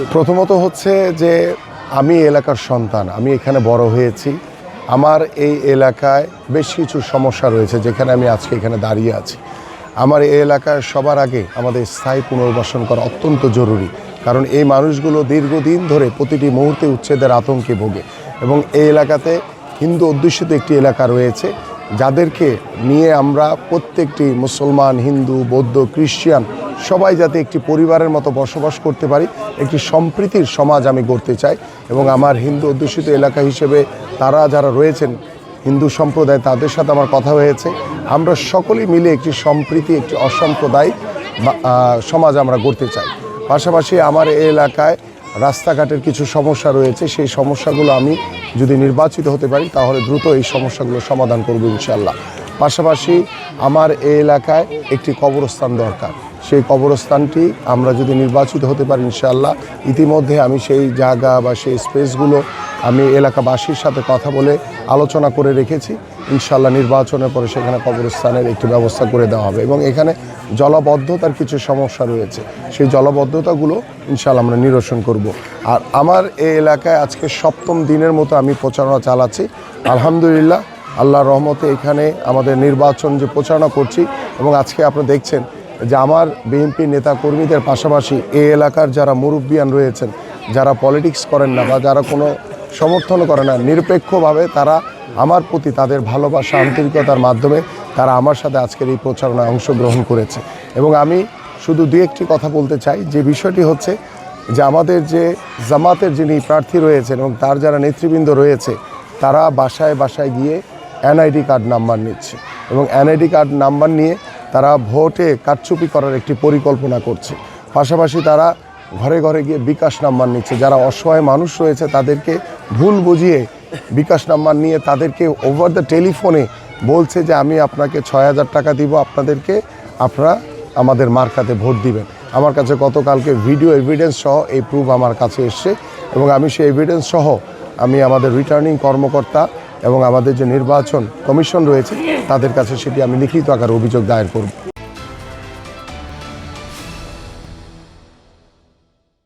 প্রথমত হচ্ছে যে আমি এলাকার সন্তান, আমি এখানে বড় হয়েছি। আমার এই এলাকায় বেশ কিছু সমস্যা রয়েছে, যেখানে আমি আজকে এখানে দাঁড়িয়ে আছি। আমার এই এলাকায় সবার আগে আমাদের স্থায়ী পুনর্বাসন করা অত্যন্ত জরুরি, কারণ এই মানুষগুলো দীর্ঘদিন ধরে প্রতিটি মুহূর্তে উচ্ছেদের আতঙ্কে ভোগে। এবং এই এলাকাতে হিন্দু অধ্যুষিত একটি এলাকা রয়েছে, যাদেরকে নিয়ে আমরা প্রত্যেকটি মুসলমান, হিন্দু, বৌদ্ধ, খ্রিস্টান সবাই যাতে একটি পরিবারের মতো বসবাস করতে পারি, একটি সম্প্রীতির সমাজ আমি গড়তে চাই। এবং আমার হিন্দু অধ্যুষিত এলাকা হিসেবে তারা যারা রয়েছেন হিন্দু সম্প্রদায়, তাদের সাথে আমার কথা হয়েছে। আমরা সকলেই মিলে একটি সম্প্রীতি, একটি অসাম্প্রদায়িক সমাজ আমরা গড়তে চাই। পাশাপাশি আমার এই এলাকায় রাস্তাঘাটের কিছু সমস্যা রয়েছে, সেই সমস্যাগুলো আমি যদি নির্বাচিত হতে পারি তাহলে দ্রুত এই সমস্যাগুলো সমাধান করব ইনশাল্লাহ। পাশাপাশি আমার এই এলাকায় একটি কবরস্থান দরকার, সেই কবরস্থানটি আমরা যদি নির্বাচিত হতে পারি ইনশাল্লাহ, ইতিমধ্যে আমি সেই জায়গা বা সেই স্পেসগুলো আমি এলাকাবাসীর সাথে কথা বলে আলোচনা করে রেখেছি। ইনশাল্লাহ নির্বাচনের পরে সেখানে কবরস্থানের একটি ব্যবস্থা করে দেওয়া হবে। এবং এখানে জলাবদ্ধতার কিছু সমস্যা রয়েছে, সেই জলাবদ্ধতাগুলো ইনশাল্লাহ আমরা নিরসন করব। আর আমার এই এলাকায় আজকে 7ম দিনের মতো আমি প্রচারণা চালাচ্ছি। আলহামদুলিল্লাহ, আল্লাহর রহমতে এখানে আমাদের নির্বাচন যে প্রচারণা করছি, এবং আজকে আপনারা দেখছেন যে আমার বিএনপি নেতা কর্মীদের পাশাপাশি এই এলাকার যারা মুরব্বিয়ান রয়েছেন, যারা পলিটিক্স করেন না বা যারা কোনো সমর্থন করে না, নিরপেক্ষভাবে তারা আমার প্রতি তাদের ভালোবাসা, আন্তরিকতার মাধ্যমে তারা আমার সাথে আজকের এই প্রচারণায় অংশগ্রহণ করেছে। এবং আমি শুধু দু একটি কথা বলতে চাই, যে বিষয়টি হচ্ছে যে আমাদের যে জামাতের যিনি প্রার্থী রয়েছেন এবং তার যারা নেতৃবৃন্দ রয়েছে, তারা বাসায় বাসায় গিয়ে এনআইডি কার্ড নাম্বার নিচ্ছে, এবং এনআইডি কার্ড নাম্বার নিয়ে তারা ভোটে কারচুপি করার একটি পরিকল্পনা করছে। পাশাপাশি তারা ঘরে ঘরে গিয়ে বিকাশ নাম্বার নিচ্ছে, যারা অসহায় মানুষ রয়েছে তাদেরকে ভুল বুঝিয়ে বিকাশ নাম্বার নিয়ে তাদেরকে ওভার দ্য টেলিফোনে বলছে যে আমি আপনাকে 6,000 টাকা দিব, আপনারা আমাদের মার্কাতে ভোট দিবেন। আমার কাছে গতকালকে ভিডিও এভিডেন্স সহ এই প্রুফ আমার কাছে এসছে, এবং আমি সেই এভিডেন্স সহ আমি আমাদের রিটার্নিং কর্মকর্তা এবং আমাদের যে নির্বাচন কমিশন রয়েছে তাদের কাছে সেটি আমি লিখিত আকারে অভিযোগ দায়ের করব।